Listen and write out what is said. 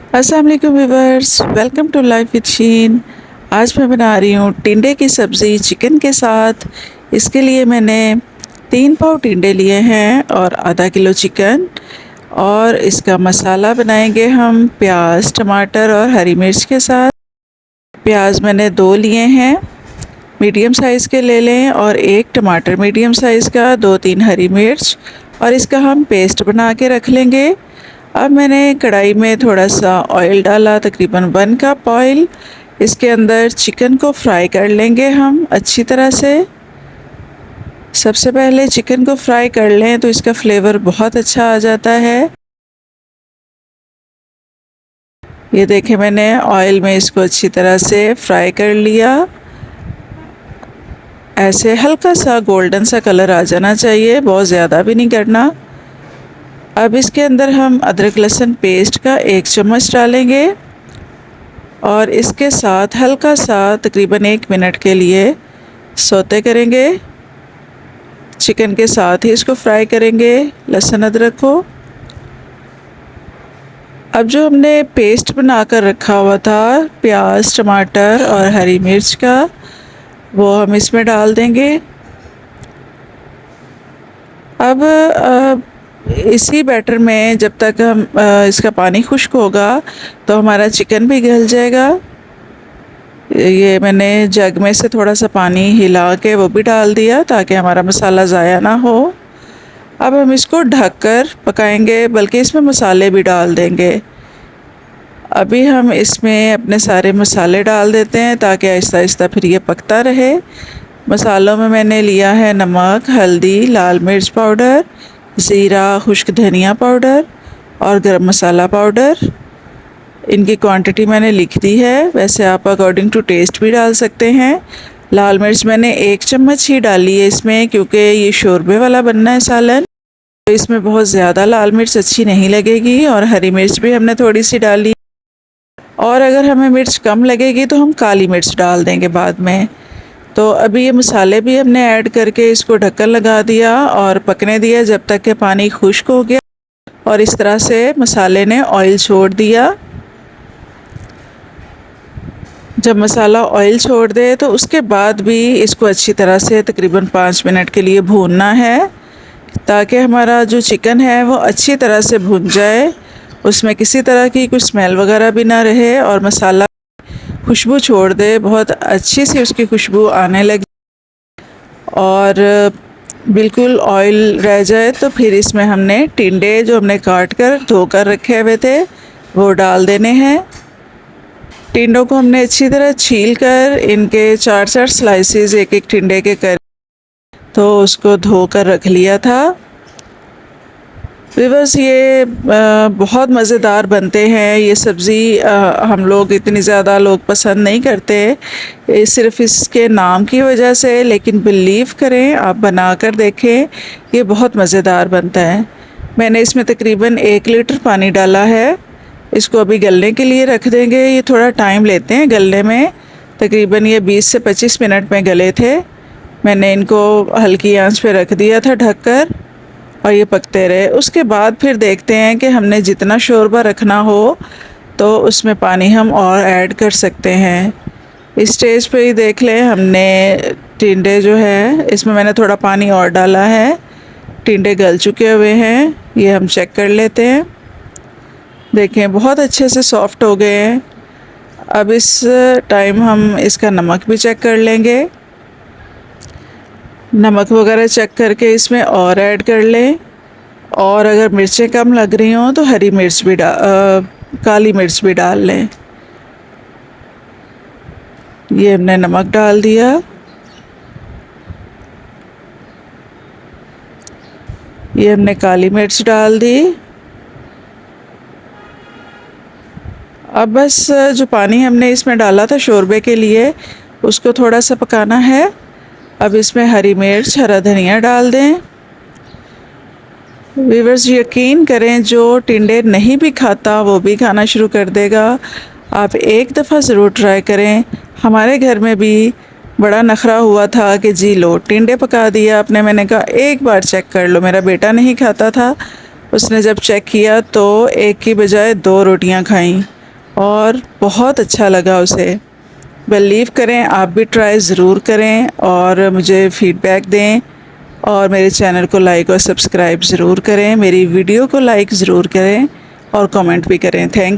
अस्सलाम वालेकुम viewers, welcome to life with Sheen. आज मैं बना रही हूँ टिंडे की सब्ज़ी चिकन के साथ। इसके लिए मैंने 3 पाव टिंडे लिए हैं और आधा किलो चिकन। और इसका मसाला बनाएंगे हम प्याज, टमाटर और हरी मिर्च के साथ। प्याज मैंने 2 लिए हैं, मीडियम साइज़ के ले लें, और 1 टमाटर मीडियम साइज़ का, 2-3 हरी मिर्च, और इसका हम पेस्ट बना के रख लेंगे। अब मैंने कढ़ाई में थोड़ा सा ऑयल डाला, तकरीबन 1 कप ऑयल। इसके अंदर चिकन को फ्राई कर लेंगे हम अच्छी तरह से। सबसे पहले चिकन को फ्राई कर लें तो इसका फ्लेवर बहुत अच्छा आ जाता है। ये देखें, मैंने ऑयल में इसको अच्छी तरह से फ्राई कर लिया। ऐसे हल्का सा गोल्डन सा कलर आ जाना चाहिए, बहुत ज़्यादा भी नहीं करना। अब इसके अंदर हम अदरक लहसुन पेस्ट का 1 चम्मच डालेंगे और इसके साथ हल्का सा तकरीबन 1 मिनट के लिए सौते करेंगे। चिकन के साथ ही इसको फ्राई करेंगे, लहसुन अदरक को। अब जो हमने पेस्ट बना कर रखा हुआ था प्याज, टमाटर और हरी मिर्च का, वो हम इसमें डाल देंगे। अब इसी बैटर में जब तक हम इसका पानी खुश्क होगा तो हमारा चिकन भी गल जाएगा। ये मैंने जग में से थोड़ा सा पानी हिला के वो भी डाल दिया ताकि हमारा मसाला ज़ाया ना हो। अब हम इसको ढककर पकाएंगे, बल्कि इसमें मसाले भी डाल देंगे। अभी हम इसमें अपने सारे मसाले डाल देते हैं ताकि आहिस्ता आहिस्ता फिर ये पकता रहे। मसालों में मैंने लिया है नमक, हल्दी, लाल मिर्च पाउडर, ज़ीरा, खुश्क धनिया पाउडर और गरम मसाला पाउडर। इनकी क्वांटिटी मैंने लिख दी है, वैसे आप अकॉर्डिंग टू टेस्ट भी डाल सकते हैं। लाल मिर्च मैंने 1 चम्मच ही डाली है इसमें, क्योंकि ये शोरबे वाला बनना है सालन, तो इसमें बहुत ज़्यादा लाल मिर्च अच्छी नहीं लगेगी। और हरी मिर्च भी हमने थोड़ी सी डाली, और अगर हमें मिर्च कम लगेगी तो हम काली मिर्च डाल देंगे बाद में। तो अभी ये मसाले भी हमने ऐड करके इसको ढक्कन लगा दिया और पकने दिया जब तक कि पानी खुश्क हो गया और इस तरह से मसाले ने ऑयल छोड़ दिया। जब मसाला ऑयल छोड़ दे तो उसके बाद भी इसको अच्छी तरह से तकरीबन 5 मिनट के लिए भूनना है, ताकि हमारा जो चिकन है वो अच्छी तरह से भुन जाए, उसमें किसी तरह की कोई स्मेल वगैरह भी ना रहे और मसाला खुशबू छोड़ दे, बहुत अच्छी सी उसकी खुशबू आने लगी और बिल्कुल ऑयल रह जाए तो फिर इसमें हमने टिंडे जो हमने काट कर धोकर रखे हुए थे वो डाल देने हैं। टिंडों को हमने अच्छी तरह छील कर इनके 4-4 स्लाइसेस एक एक टिंडे के कर तो उसको धोकर रख लिया था। व्यूअर्स, ये बहुत मज़ेदार बनते हैं। ये सब्ज़ी हम लोग इतनी ज़्यादा लोग पसंद नहीं करते सिर्फ़ इसके नाम की वजह से, लेकिन बिलीव करें, आप बना कर देखें, ये बहुत मज़ेदार बनता है। मैंने इसमें तकरीबन 1 लीटर पानी डाला है। इसको अभी गलने के लिए रख देंगे। ये थोड़ा टाइम लेते हैं गलने में, तकरीबन ये 20 से 25 मिनट में गले थे। मैंने इनको हल्की आंच पे रख दिया था ढककर और ये पकते रहे। उसके बाद फिर देखते हैं कि हमने जितना शोरबा रखना हो तो उसमें पानी हम और ऐड कर सकते हैं। इस स्टेज पे ही देख लें, हमने टिंडे जो है इसमें मैंने थोड़ा पानी और डाला है। टिंडे गल चुके हुए हैं, ये हम चेक कर लेते हैं। देखें, बहुत अच्छे से सॉफ़्ट हो गए हैं। अब इस टाइम हम इसका नमक भी चेक कर लेंगे। नमक वगैरह चेक करके इसमें और ऐड कर लें, और अगर मिर्चें कम लग रही हों तो हरी मिर्च भी काली मिर्च भी डाल लें। ये हमने नमक डाल दिया। ये हमने काली मिर्च डाल दी। अब बस जो पानी हमने इसमें डाला था शोरबे के लिए, उसको थोड़ा सा पकाना है। अब इसमें हरी मिर्च, हरा धनिया डाल दें। व्यूअर्स, यकीन करें, जो टिंडे नहीं भी खाता वो भी खाना शुरू कर देगा। आप एक दफ़ा ज़रूर ट्राई करें। हमारे घर में भी बड़ा नखरा हुआ था कि जी लो टिंडे पका दिया आपने। मैंने कहा एक बार चेक कर लो। मेरा बेटा नहीं खाता था, उसने जब चेक किया तो एक की बजाय 2 रोटियां खाईं। और बहुत अच्छा लगा उसे। बिलीव करें, आप भी ट्राई ज़रूर करें और मुझे फ़ीडबैक दें, और मेरे चैनल को लाइक और सब्सक्राइब ज़रूर करें, मेरी वीडियो को लाइक ज़रूर करें और कमेंट भी करें। थैंक